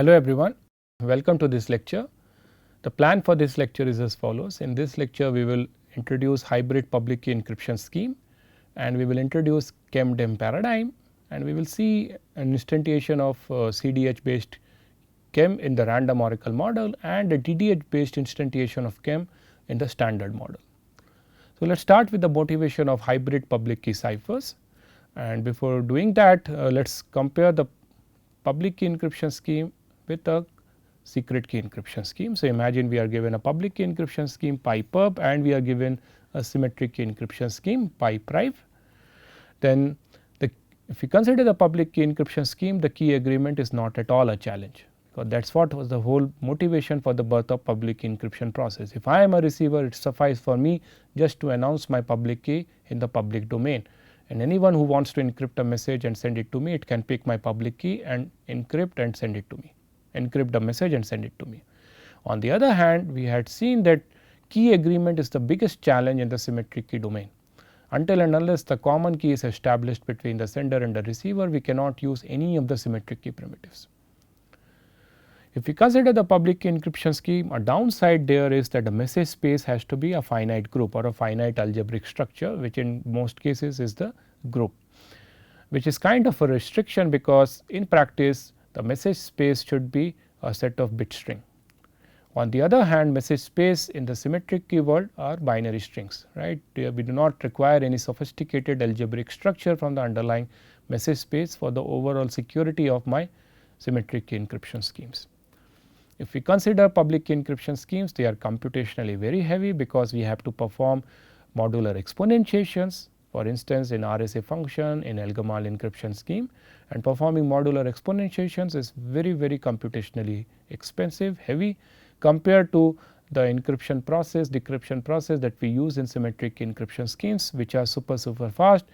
Hello everyone, welcome to this lecture. The plan for this lecture is as follows. In this lecture we will introduce hybrid public key encryption scheme and we will introduce ChemDem paradigm and we will see an instantiation of CDH based Chem in the random oracle model and a DDH based instantiation of Chem in the standard model. So, let us start with the motivation of hybrid public key ciphers, and before doing that let us compare the public key encryption scheme with a secret key encryption scheme. So, imagine we are given a public key encryption scheme pi pub and we are given a symmetric key encryption scheme pi prive. Then if we consider the public key encryption scheme, the key agreement is not at all a challenge, because that is what was the whole motivation for the birth of public key encryption process. If I am a receiver, it suffices for me just to announce my public key in the public domain, and anyone who wants to encrypt a message and send it to me, it can pick my public key and encrypt and send it to me, encrypt the message and send it to me. On the other hand, we had seen that key agreement is the biggest challenge in the symmetric key domain. Until and unless the common key is established between the sender and the receiver, we cannot use any of the symmetric key primitives. If we consider the public key encryption scheme, a downside there is that the message space has to be a finite group or a finite algebraic structure, which in most cases is the group, which is kind of a restriction, because in practice the message space should be a set of bit string. On the other hand, message space in the symmetric key world are binary strings, right. We do not require any sophisticated algebraic structure from the underlying message space for the overall security of my symmetric key encryption schemes. If we consider public key encryption schemes, they are computationally very heavy, because we have to perform modular exponentiations, for instance in RSA function in El-Gamal encryption scheme, and performing modular exponentiations is very computationally expensive, heavy, compared to the encryption process, decryption process that we use in symmetric encryption schemes, which are super fast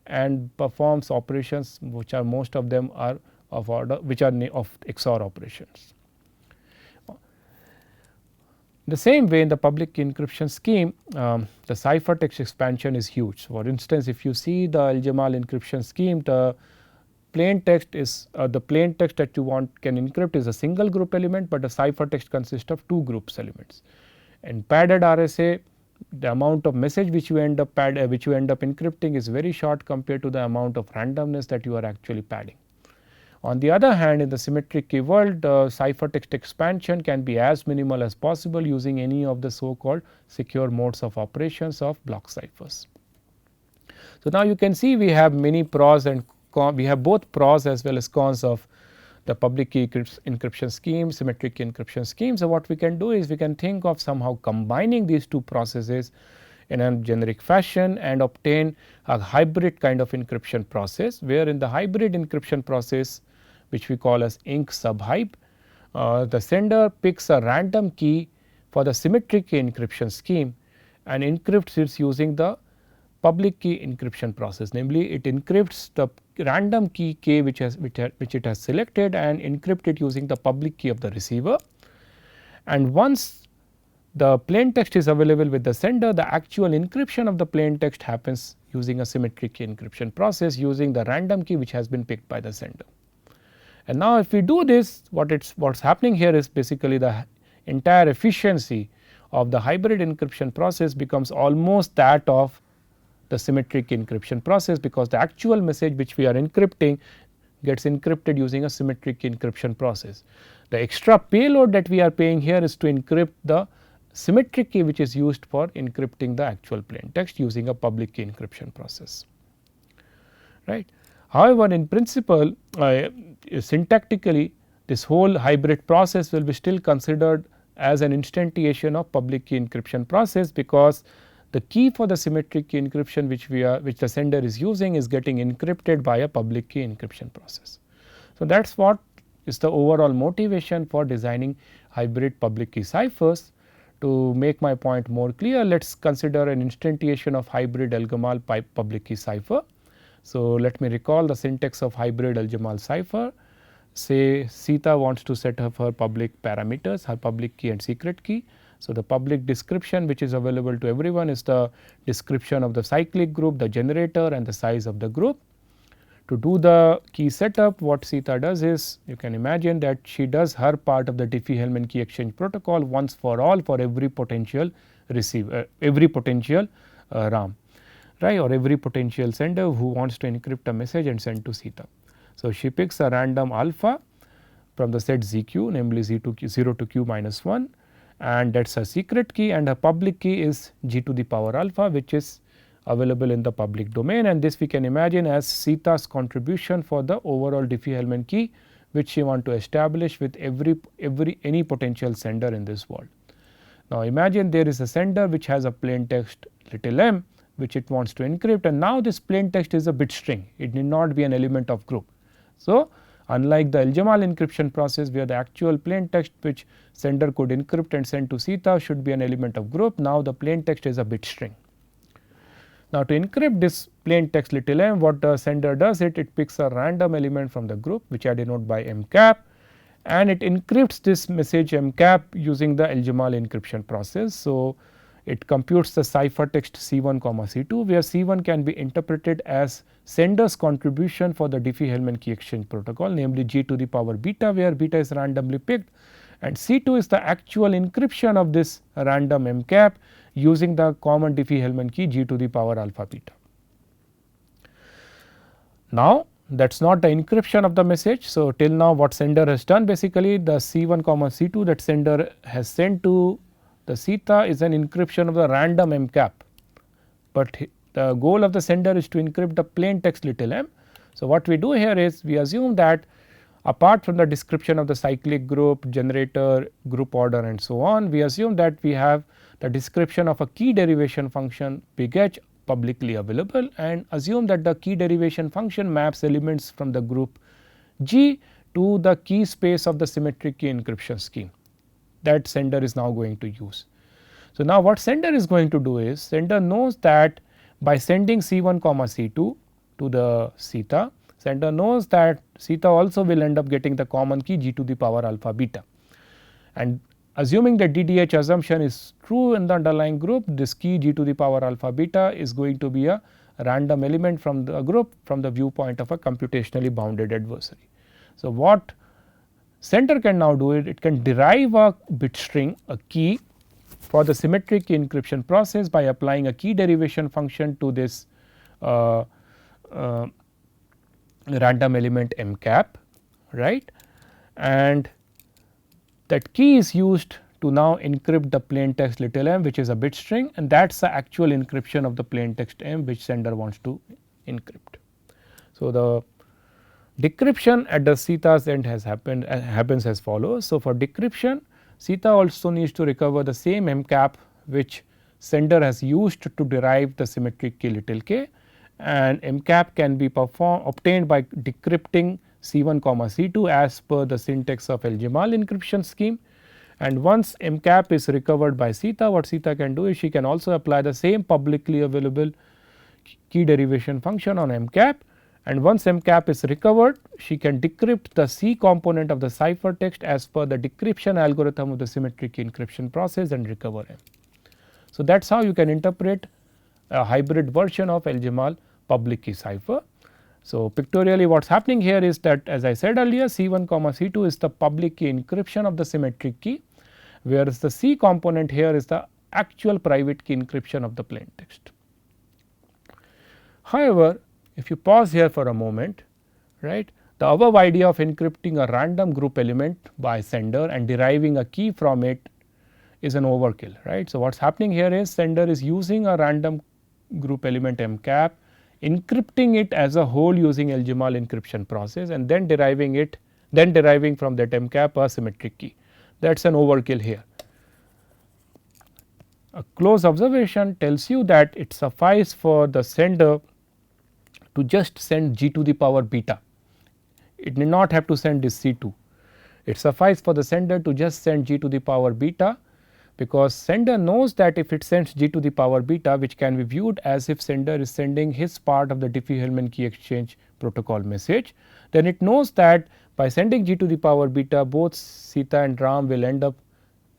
and performs operations which are most of them are of order, which are of XOR operations. The same way in the public key encryption scheme, the ciphertext expansion is huge. For instance, if you see the El-Gamal encryption scheme, the plain text is the plain text that you want can encrypt is a single group element, but the ciphertext consists of two groups elements. In padded RSA, the amount of message which you end up encrypting is very short compared to the amount of randomness that you are actually padding. On the other hand, in the symmetric key world, the ciphertext expansion can be as minimal as possible using any of the so called secure modes of operations of block ciphers. So, now you can see we have many pros and cons, we have both pros as well as cons of the public key encryption scheme, symmetric key encryption scheme. So, what we can do is we can think of somehow combining these two processes in a generic fashion and obtain a hybrid kind of encryption process, where in the hybrid encryption process, which we call as Inc subhype, the sender picks a random key for the symmetric key encryption scheme and encrypts it using the public key encryption process. Namely, it encrypts the random key k which it has selected and encrypt it using the public key of the receiver. And once the plain text is available with the sender, the actual encryption of the plain text happens using a symmetric key encryption process using the random key which has been picked by the sender. And now, if we do this, what's happening here is basically the entire efficiency of the hybrid encryption process becomes almost that of the symmetric encryption process, because the actual message which we are encrypting gets encrypted using a symmetric encryption process. The extra payload that we are paying here is to encrypt the symmetric key which is used for encrypting the actual plain text using a public key encryption process, right. However, in principle, syntactically this whole hybrid process will be still considered as an instantiation of public key encryption process, because the key for the symmetric key encryption which the sender is using is getting encrypted by a public key encryption process. So, that is what is the overall motivation for designing hybrid public key ciphers. To make my point more clear, let us consider an instantiation of hybrid El-Gamal public key cipher. So, let me recall the syntax of hybrid El-Gamal cipher. Say Sita wants to set up her public parameters, her public key and secret key. So, the public description which is available to everyone is the description of the cyclic group, the generator and the size of the group. To do the key setup, what Sita does is, you can imagine that she does her part of the Diffie-Hellman key exchange protocol once for all for every potential receiver, every potential RAM, right, or every potential sender who wants to encrypt a message and send to Sita. So, she picks a random alpha from the set ZQ, namely Z0 to Q minus 1, and that is a secret key, and a public key is G to the power alpha, which is available in the public domain, and this we can imagine as Sita's contribution for the overall Diffie-Hellman key, which she want to establish with any potential sender in this world. Now, imagine there is a sender which has a plain text little m which it wants to encrypt, and now this plain text is a bit string, it need not be an element of group. So, unlike the El-Gamal encryption process where the actual plain text which sender could encrypt and send to Sita should be an element of group, now the plain text is a bit string. Now, to encrypt this plain text little m, what the sender does it picks a random element from the group which I denote by mcap, and it encrypts this message mcap using the El-Gamal encryption process. So, it computes the ciphertext C1 comma C2 where C1 can be interpreted as sender's contribution for the Diffie-Hellman key exchange protocol, namely G to the power beta, where beta is randomly picked, and C2 is the actual encryption of this random mcap using the common Diffie-Hellman key G to the power alpha beta. Now, that is not the encryption of the message. So, till now what sender has done, basically the C1 comma C2 that sender has sent to the Sita is an encryption of the random mcap, but the goal of the sender is to encrypt the plain text little m. So, what we do here is we assume that apart from the description of the cyclic group, generator, group order and so on, we assume that we have the description of a key derivation function big H publicly available, and assume that the key derivation function maps elements from the group G to the key space of the symmetric key encryption scheme that sender is now going to use. So, now what sender is going to do is, sender knows that by sending C1 comma C2 to the Sita, sender knows that Sita also will end up getting the common key G to the power alpha beta, and assuming that DDH assumption is true in the underlying group, this key G to the power alpha beta is going to be a random element from the group from the viewpoint of a computationally bounded adversary. So, what sender can now do it can derive a bit string, a key for the symmetric key encryption process by applying a key derivation function to this random element mcap, right, and that key is used to now encrypt the plain text little m, which is a bit string, and that is the actual encryption of the plain text m which sender wants to encrypt. So, the decryption at the Sita's end happens as follows. So, for decryption, Sita also needs to recover the same mcap which sender has used to derive the symmetric key little k, and mcap can be obtained by decrypting C1 comma C2 as per the syntax of El-Gamal encryption scheme. And once mcap is recovered by Sita, what Sita can do is she can also apply the same publicly available key derivation function on mcap, and once mcap is recovered, she can decrypt the C component of the ciphertext as per the decryption algorithm of the symmetric key encryption process and recover m. So, that is how you can interpret a hybrid version of El-Gamal public key cipher. So, pictorially what is happening here is that, as I said earlier, C1 comma C2 is the public key encryption of the symmetric key, whereas the C component here is the actual private key encryption of the plain text. However, if you pause here for a moment, right, the above idea of encrypting a random group element by sender and deriving a key from it is an overkill, right. So, what is happening here is sender is using a random group element mcap, encrypting it as a whole using El-Gamal encryption process, and then deriving from that mcap a symmetric key. That is an overkill here. A close observation tells you that it suffices for the sender to just send G to the power beta. It need not have to send this C2. It suffices for the sender to just send G to the power beta, because sender knows that if it sends G to the power beta, which can be viewed as if sender is sending his part of the Diffie-Hellman key exchange protocol message, then it knows that by sending G to the power beta, both Sita and Ram will end up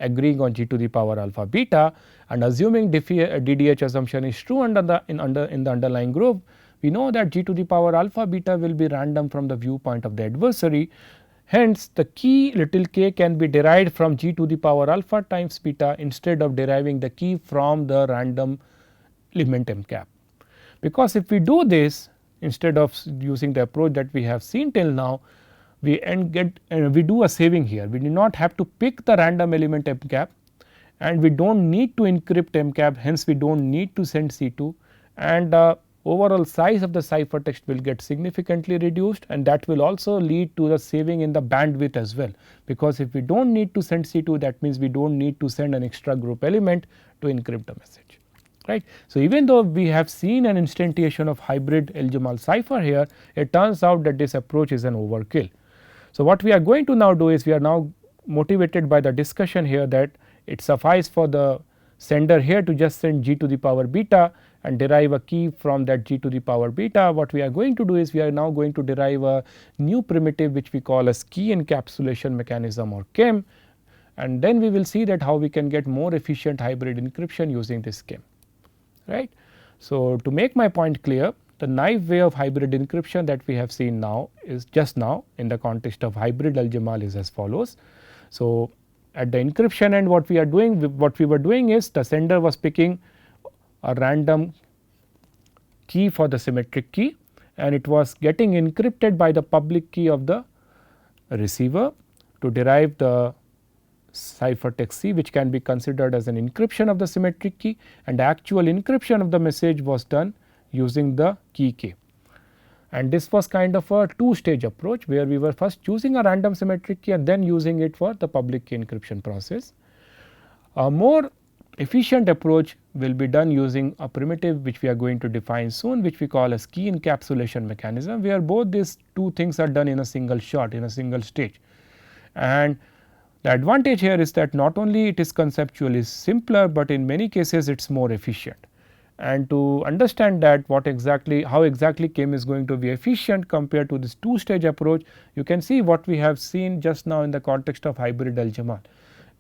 agreeing on G to the power alpha beta, and assuming DDH assumption is true in the underlying group, we know that g to the power alpha beta will be random from the viewpoint of the adversary. Hence, the key little k can be derived from g to the power alpha times beta instead of deriving the key from the random element m cap. Because if we do this instead of using the approach that we have seen till now, we do a saving here. We do not have to pick the random element m cap, and we do not need to encrypt m cap, hence we do not need to send C2, and the overall size of the cipher text will get significantly reduced, and that will also lead to the saving in the bandwidth as well, because if we do not need to send C2, that means we do not need to send an extra group element to encrypt the message, right. So, even though we have seen an instantiation of hybrid El-Gamal cipher here, it turns out that this approach is an overkill. So, what we are going to now do is we are now motivated by the discussion here that it suffice for the sender here to just send g to the power beta and derive a key from that g to the power beta. What we are going to do is we are now going to derive a new primitive which we call as key encapsulation mechanism or KEM, and then we will see that how we can get more efficient hybrid encryption using this KEM, right. So, to make my point clear, the naive way of hybrid encryption that we have seen now is just now in the context of hybrid El-Gamal is as follows. So, at the encryption end what we were doing is the sender was picking a random key for the symmetric key, and it was getting encrypted by the public key of the receiver to derive the ciphertext C, which can be considered as an encryption of the symmetric key, and the actual encryption of the message was done using the key k. And this was kind of a two stage approach, where we were first choosing a random symmetric key and then using it for the public key encryption process. A more efficient approach will be done using a primitive which we are going to define soon, which we call as key encapsulation mechanism, where both these two things are done in a single shot, in a single stage. And the advantage here is that not only it is conceptually simpler, but in many cases it is more efficient. And to understand that how exactly KEM is going to be efficient compared to this two stage approach, you can see what we have seen just now in the context of hybrid El-Gamal.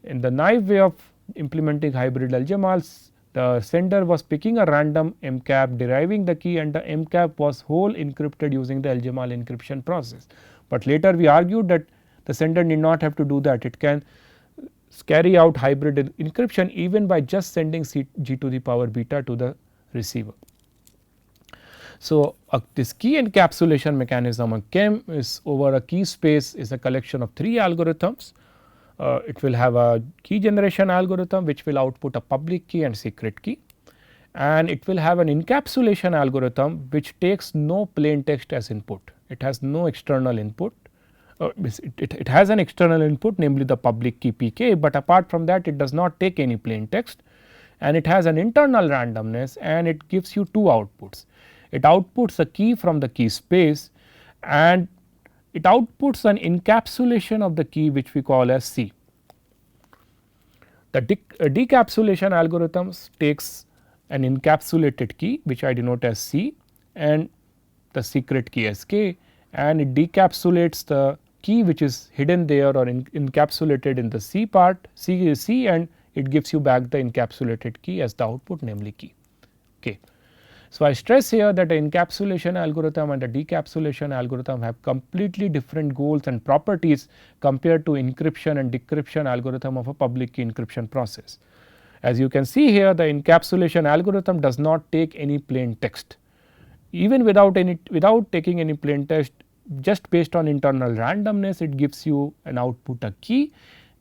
In the naive way of implementing hybrid El-Gamal, the sender was picking a random m cap, deriving the key, and the m cap was whole encrypted using the El-Gamal encryption process. But later we argued that the sender need not have to do that, it can carry out hybrid encryption even by just sending g to the power beta to the receiver. So, this key encapsulation mechanism or KEM is over a key space is a collection of 3 algorithms. It will have a key generation algorithm which will output a public key and secret key, and it will have an encapsulation algorithm which takes no plain text as input. It has no external input. It has an external input, namely the public key pk, but apart from that it does not take any plain text, and it has an internal randomness, and it gives you two outputs. It outputs a key from the key space, and it outputs an encapsulation of the key which we call as C. The decapsulation algorithms takes an encapsulated key which I denote as C and the secret key as K, and it decapsulates the key which is hidden there or encapsulated in the C part, C is C, and it gives you back the encapsulated key as the output, namely key K. So, I stress here that the encapsulation algorithm and the decapsulation algorithm have completely different goals and properties compared to encryption and decryption algorithm of a public key encryption process. As you can see here, the encapsulation algorithm does not take any plain text. Even without taking any plain text, just based on internal randomness, it gives you an output, a key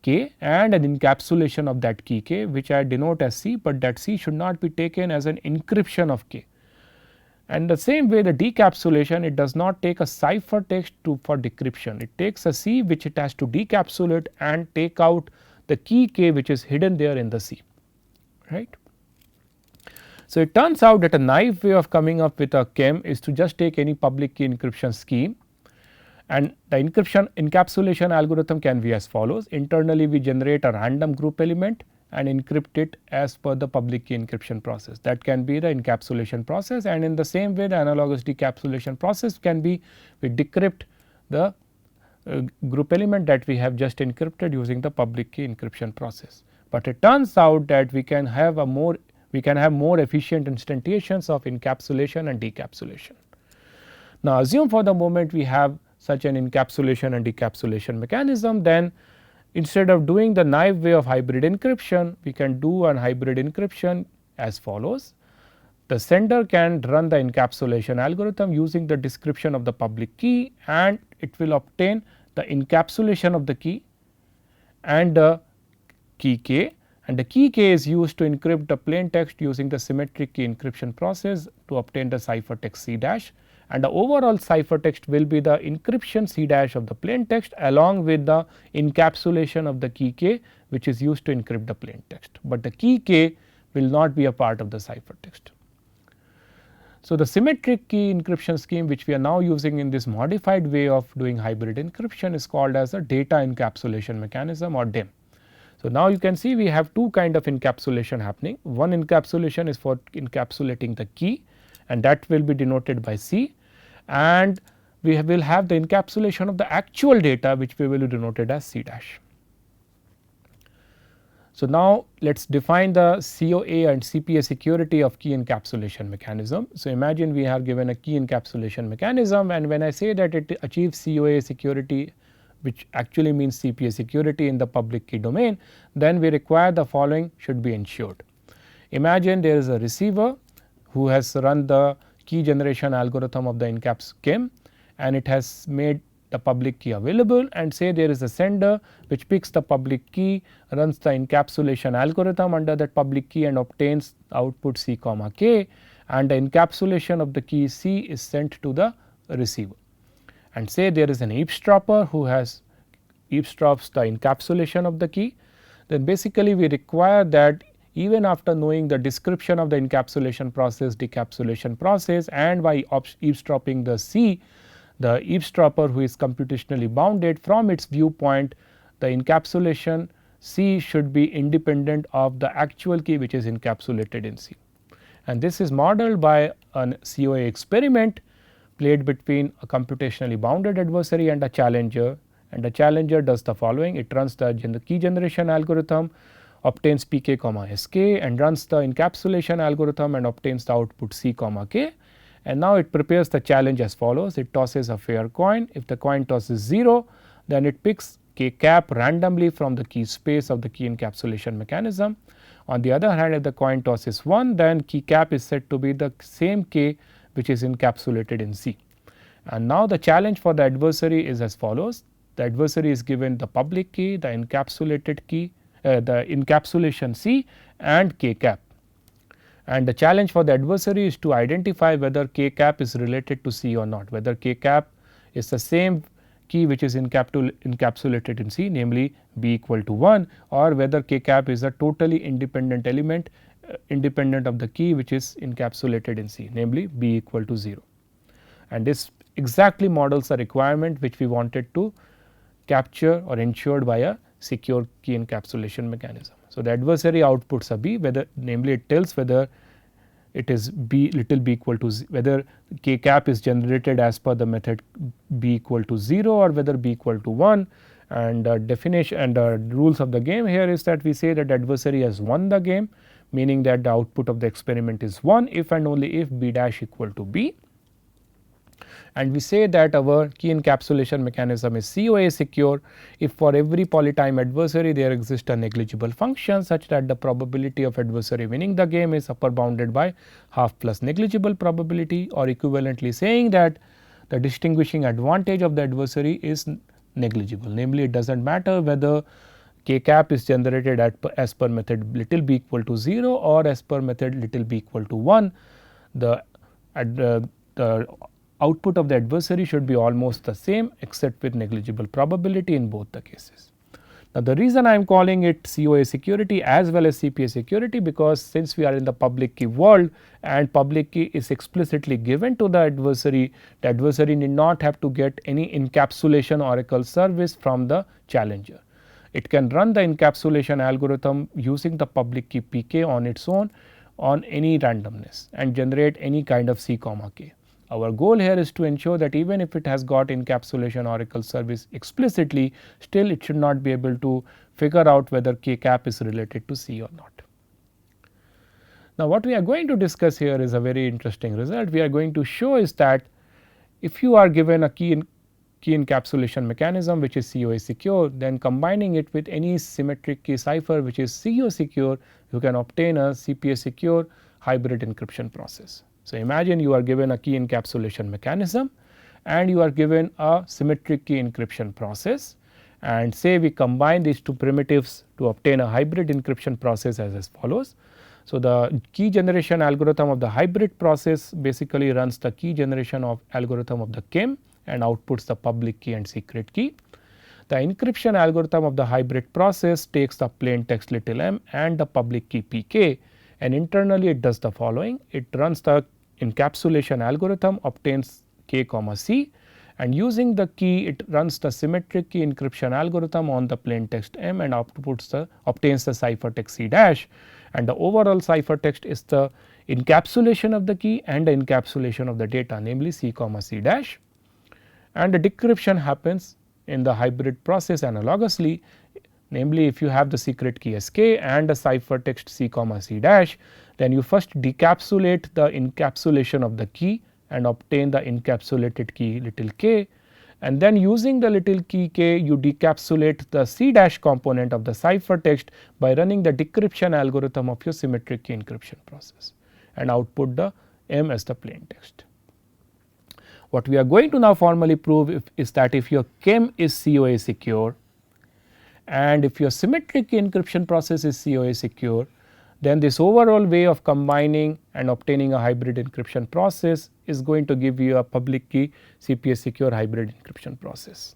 K, and an encapsulation of that key K, which I denote as C, but that C should not be taken as an encryption of K. And the same way, the decapsulation, it does not take a cipher text for decryption. It takes a C which it has to decapsulate and take out the key K which is hidden there in the C, right. So, it turns out that a naive way of coming up with a KEM is to just take any public key encryption scheme, and the encapsulation algorithm can be as follows. Internally we generate a random group element and encrypt it as per the public key encryption process. That can be the encapsulation process, and in the same way the analogous decapsulation process can be we decrypt the group element that we have just encrypted using the public key encryption process. But it turns out that we can have more efficient instantiations of encapsulation and decapsulation. Now, assume for the moment we have such an encapsulation and decapsulation mechanism, then instead of doing the naive way of hybrid encryption, we can do an hybrid encryption as follows. The sender can run the encapsulation algorithm using the description of the public key, and it will obtain the encapsulation of the key and the key k, and the key k is used to encrypt the plain text using the symmetric key encryption process to obtain the ciphertext C dash, and the overall ciphertext will be the encryption C dash of the plain text along with the encapsulation of the key k, which is used to encrypt the plain text, but the key k will not be a part of the ciphertext. So, the symmetric key encryption scheme which we are now using in this modified way of doing hybrid encryption is called as a data encapsulation mechanism or DEM. So, now you can see we have two kind of encapsulation happening. One encapsulation is for encapsulating the key, and that will be denoted by C, and we will have the encapsulation of the actual data which we will denoted as C dash. So, now let us define the COA and CPA security of key encapsulation mechanism. So, imagine we have given a key encapsulation mechanism, and when I say that it achieves COA security, which actually means CPA security in the public key domain, then we require the following should be ensured. Imagine there is a receiver who has run the key generation algorithm of the encaps scheme, and it has made the public key available, and say there is a sender which picks the public key, runs the encapsulation algorithm under that public key and obtains output C comma k, and the encapsulation of the key C is sent to the receiver. And say there is an eavesdropper who has eavesdrops the encapsulation of the key, then basically we require that even after knowing the description of the encapsulation process, decapsulation process, and by eavesdropping the C, the eavesdropper who is computationally bounded, from its viewpoint the encapsulation C should be independent of the actual key which is encapsulated in C. And this is modeled by a COA experiment played between a computationally bounded adversary and a challenger, and the challenger does the following: it runs the key generation algorithm, obtains pk comma sk, and runs the encapsulation algorithm and obtains the output C comma k. And now it prepares the challenge as follows: it tosses a fair coin. If the coin toss is 0, then it picks k cap randomly from the key space of the key encapsulation mechanism. On the other hand, if the coin toss is 1, then key cap is said to be the same k which is encapsulated in C. And now the challenge for the adversary is as follows: the adversary is given the public key, the encapsulated key, the encapsulation C, and k cap. And the challenge for the adversary is to identify whether k cap is related to C or not, whether k cap is the same key which is encapsulated in C, namely b equal to 1, or whether k cap is a totally independent element independent of the key which is encapsulated in C, namely b equal to 0. And this exactly models a requirement which we wanted to capture or ensured by a secure key encapsulation mechanism. So, the adversary outputs a b, whether namely it tells whether it is b little b equal to whether k cap is generated as per the method b equal to 0 or whether b equal to 1. And definition and rules of the game here is that we say that adversary has won the game, meaning that the output of the experiment is 1 if and only if b dash equal to b. And we say that our key encapsulation mechanism is COA secure if for every polytime adversary there exists a negligible function such that the probability of adversary winning the game is upper bounded by half plus negligible probability, or equivalently saying that the distinguishing advantage of the adversary is negligible, namely it does not matter whether k cap is generated as per method little b equal to 0 or as per method little b equal to 1, the output of the adversary should be almost the same except with negligible probability in both the cases. Now, the reason I am calling it COA security as well as CPA security, because since we are in the public key world and public key is explicitly given to the adversary need not have to get any encapsulation oracle service from the challenger. It can run the encapsulation algorithm using the public key pk on its own on any randomness and generate any kind of C comma k. Our goal here is to ensure that even if it has got encapsulation oracle service explicitly, still it should not be able to figure out whether k cap is related to C or not. Now, what we are going to discuss here is a very interesting result. We are going to show is that if you are given a key encapsulation mechanism which is COA secure, then combining it with any symmetric key cipher which is CO secure, you can obtain a CPA secure hybrid encryption process. So, imagine you are given a key encapsulation mechanism and you are given a symmetric key encryption process, and say we combine these two primitives to obtain a hybrid encryption process as follows. So, the key generation algorithm of the hybrid process basically runs the key generation of algorithm of the KEM and outputs the public key and secret key. The encryption algorithm of the hybrid process takes the plain text little m and the public key pk, and internally it does the following: it runs the encapsulation algorithm, obtains k comma c, and using the key it runs the symmetric key encryption algorithm on the plain text m and obtains the ciphertext c dash, and the overall ciphertext is the encapsulation of the key and the encapsulation of the data, namely c comma c dash, and the decryption happens in the hybrid process analogously, namely if you have the secret key sk and the ciphertext c comma c dash, then you first decapsulate the encapsulation of the key and obtain the encapsulated key little k, and then using the little key k you decapsulate the c dash component of the ciphertext by running the decryption algorithm of your symmetric key encryption process and output the m as the plain text. What we are going to now formally prove is that if your KEM is COA secure and if your symmetric key encryption process is COA secure, then this overall way of combining and obtaining a hybrid encryption process is going to give you a public key CPA secure hybrid encryption process.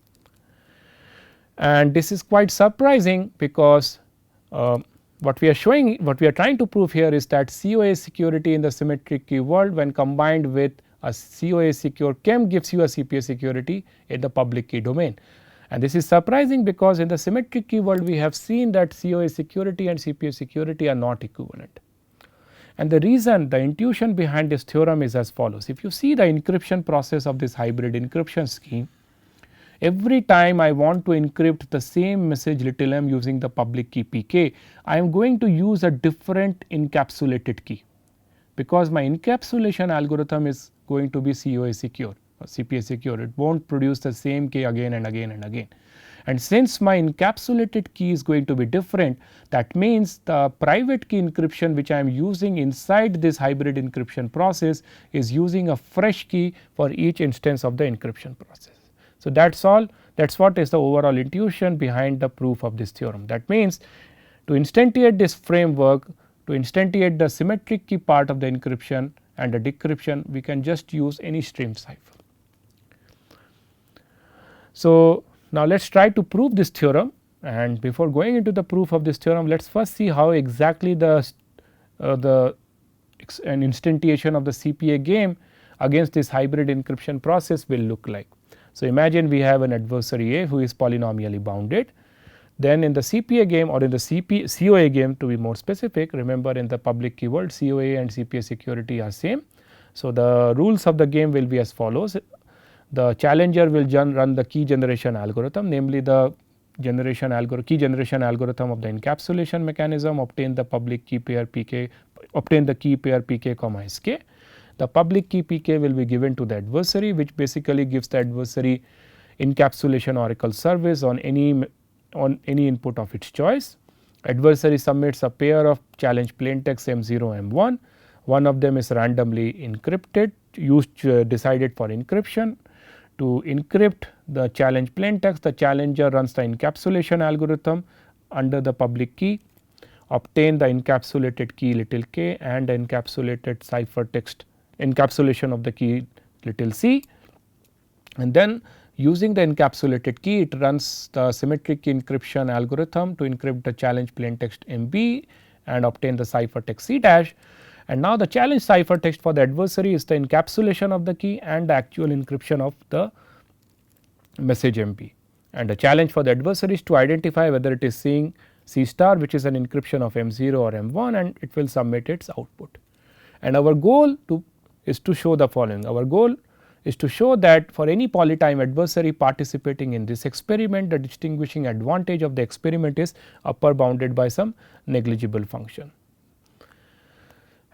And this is quite surprising because what we are trying to prove here is that COA security in the symmetric key world when combined with a COA secure KEM gives you a CPA security in the public key domain. And this is surprising because in the symmetric key world we have seen that COA security and CPA security are not equivalent. And the reason, the intuition behind this theorem is as follows: if you see the encryption process of this hybrid encryption scheme, every time I want to encrypt the same message little m using the public key pk, I am going to use a different encapsulated key, because my encapsulation algorithm is going to be COA secure or CPA secure. It will not produce the same key again and again and again. And since my encapsulated key is going to be different, that means the private key encryption which I am using inside this hybrid encryption process is using a fresh key for each instance of the encryption process. So, that is all, that is what is the overall intuition behind the proof of this theorem. That means to instantiate this framework, to instantiate the symmetric key part of the encryption and the decryption, we can just use any stream cipher. So, now let us try to prove this theorem, and before going into the proof of this theorem, let us first see how exactly an instantiation of the CPA game against this hybrid encryption process will look like. So, imagine we have an adversary A who is polynomially bounded. Then in the CPA game or in the COA game, to be more specific, remember in the public key world COA and CPA security are same. So, the rules of the game will be as follows: the challenger will run the key generation algorithm, namely the key generation algorithm of the encapsulation mechanism, obtain the public key pair pk, obtain the key pair pk comma sk. The public key pk will be given to the adversary, which basically gives the adversary encapsulation oracle service on any input of its choice. Adversary submits a pair of challenge plaintext M0 M1. One of them is randomly encrypted, decided for encryption. To encrypt the challenge plaintext, the challenger runs the encapsulation algorithm under the public key, obtain the encapsulated key little k and the encapsulated ciphertext encapsulation of the key little c, and then using the encapsulated key it runs the symmetric key encryption algorithm to encrypt the challenge plaintext MB and obtain the ciphertext C dash. And now the challenge ciphertext for the adversary is the encapsulation of the key and the actual encryption of the message MB. And the challenge for the adversary is to identify whether it is seeing C star, which is an encryption of M0 or M1, and it will submit its output. And our goal is to show the following. Our goal is to show that for any polytime adversary participating in this experiment, the distinguishing advantage of the experiment is upper bounded by some negligible function.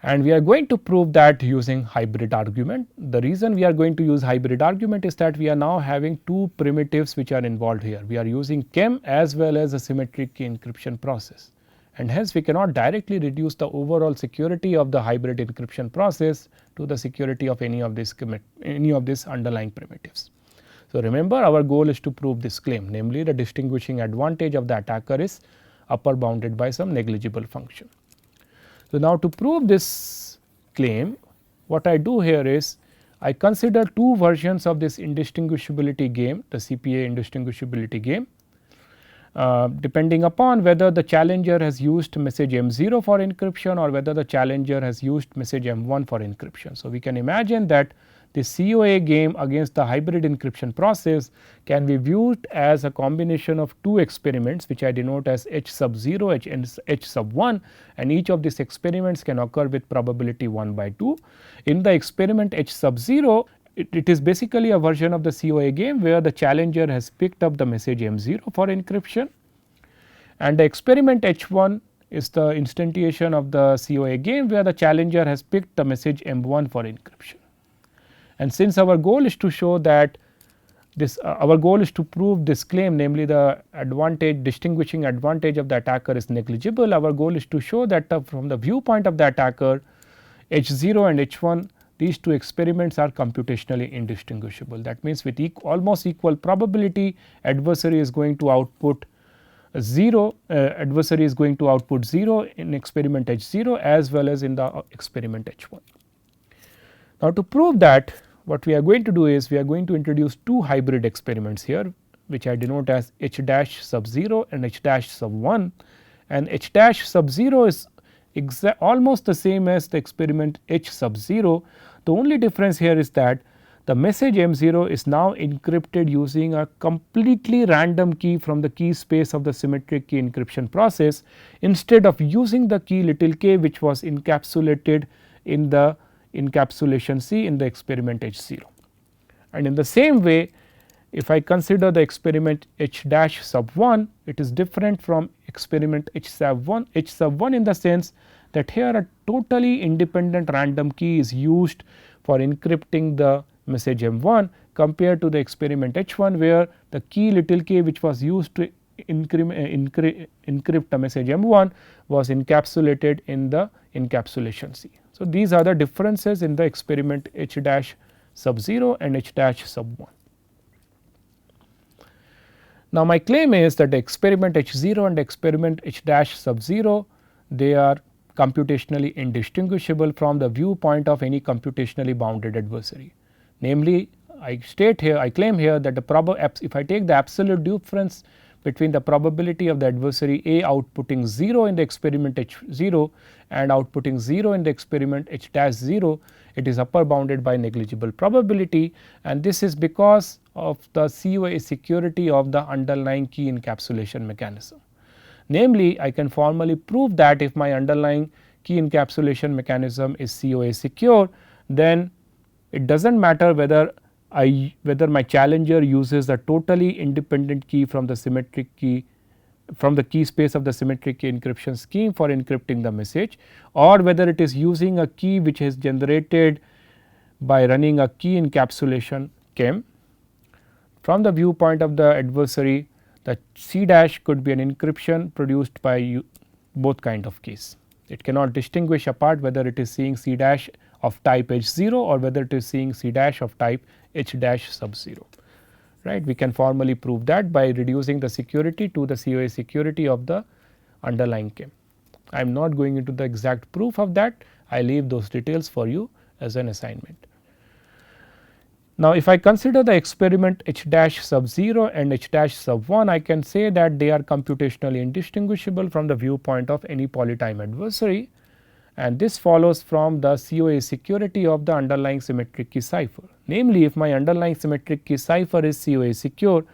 and we are going to prove that using hybrid argument. The reason we are going to use hybrid argument is that we are now having two primitives which are involved here. We are using chem as well as a symmetric key encryption process, and hence we cannot directly reduce the overall security of the hybrid encryption process to the security of any of these underlying primitives. So, remember, our goal is to prove this claim, namely the distinguishing advantage of the attacker is upper bounded by some negligible function. So, now to prove this claim, what I do here is I consider two versions of this indistinguishability game, the CPA indistinguishability game, depending upon whether the challenger has used message M0 for encryption or whether the challenger has used message M1 for encryption. So, we can imagine that the COA game against the hybrid encryption process can be viewed as a combination of two experiments which I denote as H sub 0, H sub 1, and each of these experiments can occur with probability 1 by 2. In the experiment H sub 0, it is basically a version of the COA game where the challenger has picked up the message M0 for encryption, and the experiment H1 is the instantiation of the COA game where the challenger has picked the message M1 for encryption. And since our goal is to show that our goal is to prove this claim, namely the distinguishing advantage of the attacker is negligible, our goal is to show that from the viewpoint of the attacker, H0 and H1, these two experiments are computationally indistinguishable. That means, with almost equal probability, adversary is going to output 0, adversary is going to output 0 in experiment H0 as well as in the experiment H1. Now, to prove that, what we are going to do is we are going to introduce two hybrid experiments here, which I denote as H dash sub 0 and H dash sub 1, and H dash sub 0 is almost the same as the experiment H sub 0. The only difference here is that the message M0 is now encrypted using a completely random key from the key space of the symmetric key encryption process, instead of using the key little k which was encapsulated in the encapsulation C in the experiment H0. And in the same way, if I consider the experiment H dash sub 1, it is different from experiment H sub 1 in the sense that here a totally independent random key is used for encrypting the message M1 compared to the experiment H1 where the key little k which was used to encrypt the message M1 was encapsulated in the encapsulation C. So, these are the differences in the experiment H dash sub 0 and H dash sub 1. Now, my claim is that the experiment H0 and experiment H dash sub 0, they are computationally indistinguishable from the viewpoint of any computationally bounded adversary. Namely, I claim here that if I take the absolute difference between the probability of the adversary A outputting 0 in the experiment H0 and outputting 0 in the experiment H dash 0, it is upper bounded by negligible probability, and this is because of the COA security of the underlying key encapsulation mechanism. Namely, I can formally prove that if my underlying key encapsulation mechanism is COA secure, then it does not matter whether my challenger uses a totally independent key from the symmetric key from the key space of the symmetric key encryption scheme for encrypting the message, or whether it is using a key which is generated by running a key encapsulation chem. From the viewpoint of the adversary, the C dash could be an encryption produced by both kind of keys. It cannot distinguish apart whether it is seeing C dash of type H0 or whether it is seeing C dash of type H dash sub 0. Right. We can formally prove that by reducing the security to the COA security of the underlying chem. I am not going into the exact proof of that, I leave those details for you as an assignment. Now, if I consider the experiment H dash sub 0 and H dash sub 1, I can say that they are computationally indistinguishable from the viewpoint of any polytime adversary, and this follows from the COA security of the underlying symmetric key cipher. Namely, if my underlying symmetric key cipher is COA secure,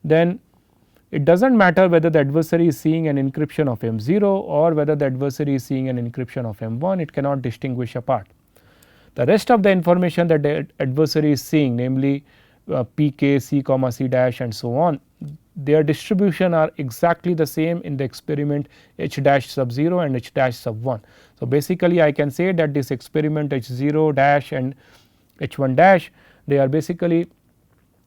then it does not matter whether the adversary is seeing an encryption of M0 or whether the adversary is seeing an encryption of M1, it cannot distinguish apart. The rest of the information that the adversary is seeing, namely PK, C comma C dash and so on, their distribution are exactly the same in the experiment h dash sub 0 and h dash sub 1. So, basically I can say that this experiment h 0 dash and h 1 dash, they are basically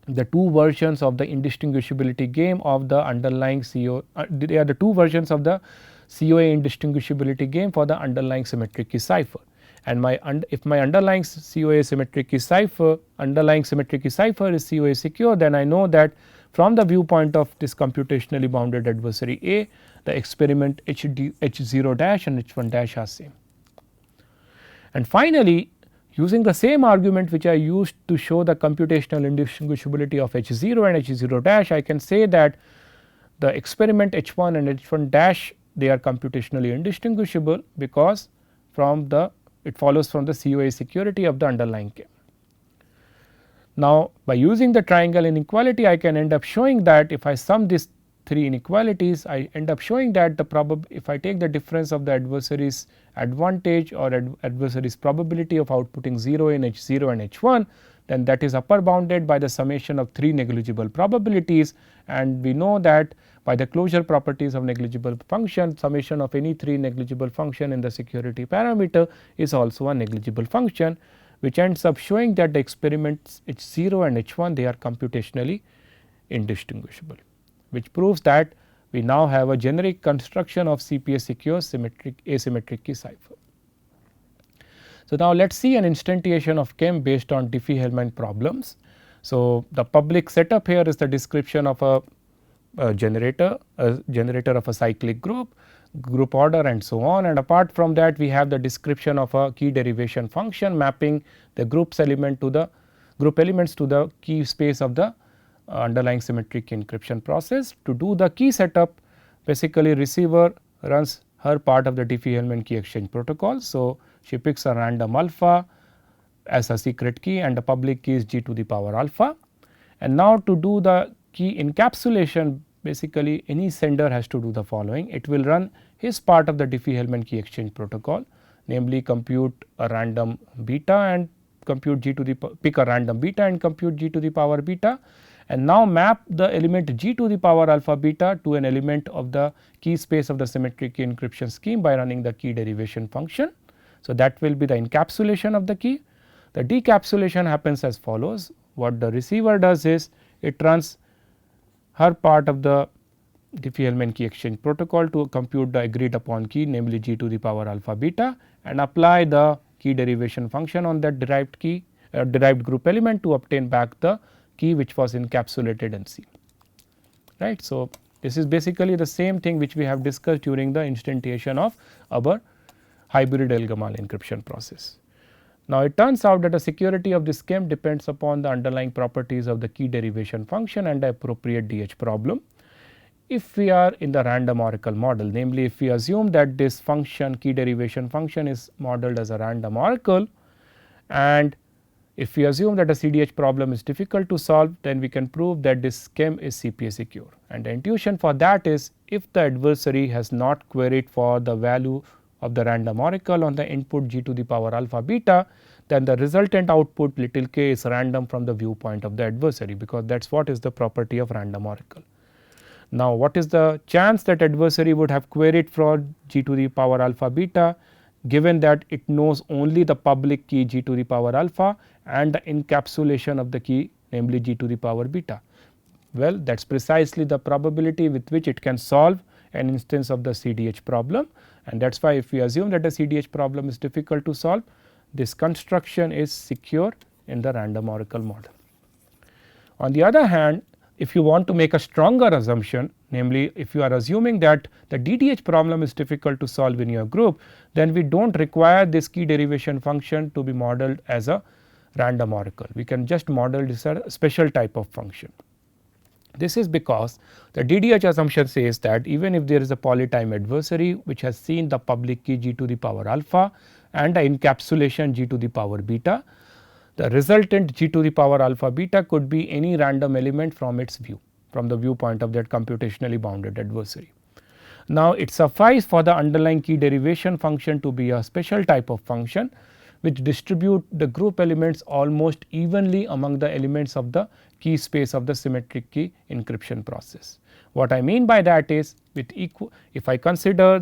the two versions of the indistinguishability game of the underlying they are the two versions of the COA indistinguishability game for the underlying symmetric key cipher. And if my underlying COA symmetric key cipher, underlying symmetric key cipher is COA secure, then I know that from the viewpoint of this computationally bounded adversary A, the experiment h 0 dash and h 1 dash are same. And finally, using the same argument which I used to show the computational indistinguishability of h 0 and h 0 dash, I can say that the experiment h 1 and h 1 dash, they are computationally indistinguishable because from the it follows from the COA security of the underlying game. Now, by using the triangle inequality, I can end up showing that if I sum these three inequalities, I end up showing that the if I take the difference of the adversary's advantage or adversary's probability of outputting 0 in h 0 and h 1, then that is upper bounded by the summation of three negligible probabilities, and we know that by the closure properties of negligible function, summation of any three negligible function in the security parameter is also a negligible function, which ends up showing that the experiments h 0 and h 1, they are computationally indistinguishable, which proves that we now have a generic construction of CPA secure asymmetric key cipher. So, now let us see an instantiation of chem based on Diffie-Hellman problems. So, the public setup here is the description of a generator of a cyclic group order and so on, and apart from that we have the description of a key derivation function mapping the group elements to the key space of the underlying symmetric encryption process. To do the key setup, basically receiver runs her part of the Diffie-Hellman key exchange protocol. So, she picks a random alpha as a secret key and the public key is g to the power alpha. And now to do the key encapsulation, basically any sender has to do the following: it will run his part of the Diffie-Hellman key exchange protocol, namely compute a random beta and compute g to the pick a random beta and compute g to the power beta, and now map the element g to the power alpha beta to an element of the key space of the symmetric key encryption scheme by running the key derivation function. So, that will be the encapsulation of the key. The decapsulation happens as follows: what the receiver does is it runs her part of the Diffie-Hellman key exchange protocol to compute the agreed upon key, namely g to the power alpha beta, and apply the key derivation function on that derived key derived group element to obtain back the key which was encapsulated in C, right. So, this is basically the same thing which we have discussed during the instantiation of our hybrid El-Gamal encryption process. Now, it turns out that the security of this scheme depends upon the underlying properties of the key derivation function and the appropriate DH problem. If we are in the random oracle model, namely if we assume that this function key derivation function is modeled as a random oracle, and if we assume that the CDH problem is difficult to solve, then we can prove that this scheme is CPA secure, and the intuition for that is if the adversary has not queried for the value of the random oracle on the input g to the power alpha beta, then the resultant output little k is random from the viewpoint of the adversary, because that is what is the property of random oracle. Now, what is the chance that adversary would have queried for g to the power alpha beta, given that it knows only the public key g to the power alpha and the encapsulation of the key, namely g to the power beta? Well, that is precisely the probability with which it can solve an instance of the CDH problem, and that is why if we assume that the CDH problem is difficult to solve, this construction is secure in the random oracle model. On the other hand, if you want to make a stronger assumption, namely if you are assuming that the DDH problem is difficult to solve in your group, then we do not require this key derivation function to be modeled as a random oracle. We can just model this as a special type of function. This is because the DDH assumption says that even if there is a polytime adversary which has seen the public key g to the power alpha and the encapsulation g to the power beta, the resultant g to the power alpha beta could be any random element from its view, from the viewpoint of that computationally bounded adversary. Now, it suffices for the underlying key derivation function to be a special type of function which distribute the group elements almost evenly among the elements of the key space of the symmetric key encryption process. What I mean by that is, if I consider,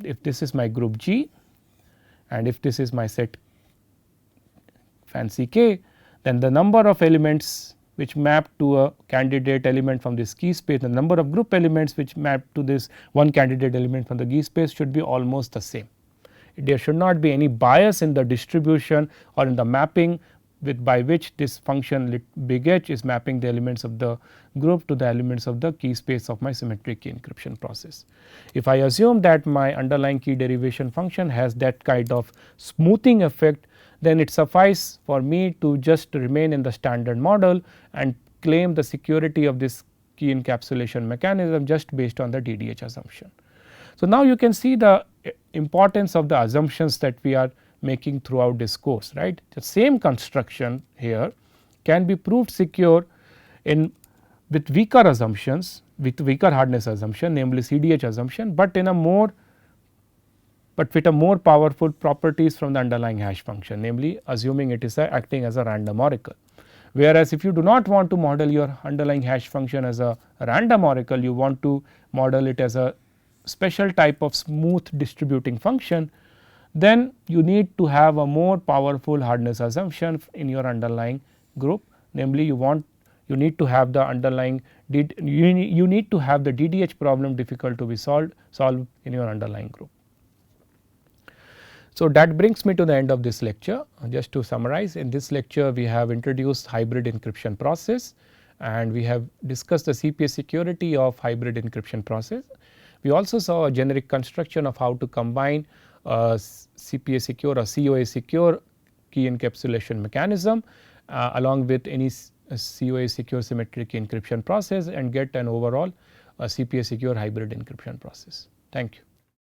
if this is my group G and if this is my set fancy K, then the number of elements which map to a candidate element from this key space, the number of group elements which map to this one candidate element from the key space should be almost the same. There should not be any bias in the distribution or in the mapping by which this function big H is mapping the elements of the group to the elements of the key space of my symmetric key encryption process. If I assume that my underlying key derivation function has that kind of smoothing effect, then it suffices for me to just remain in the standard model and claim the security of this key encapsulation mechanism just based on the DDH assumption. So, now you can see the importance of the assumptions that we are making throughout this course, right. The same construction here can be proved secure with weaker assumptions, with weaker hardness assumption, namely CDH assumption, but with a more powerful properties from the underlying hash function, namely assuming it is acting as a random oracle. Whereas, if you do not want to model your underlying hash function as a random oracle, you want to model it as a special type of smooth distributing function, then you need to have a more powerful hardness assumption in your underlying group, namely you need to have the underlying you need to have the DDH problem difficult to be solved in your underlying group. So, that brings me to the end of this lecture. Just to summarize, in this lecture we have introduced hybrid encryption process and we have discussed the CPA security of hybrid encryption process. We also saw a generic construction of how to combine CPA secure or COA secure key encapsulation mechanism along with any COA secure symmetric key encryption process and get an overall CPA secure hybrid encryption process. Thank you.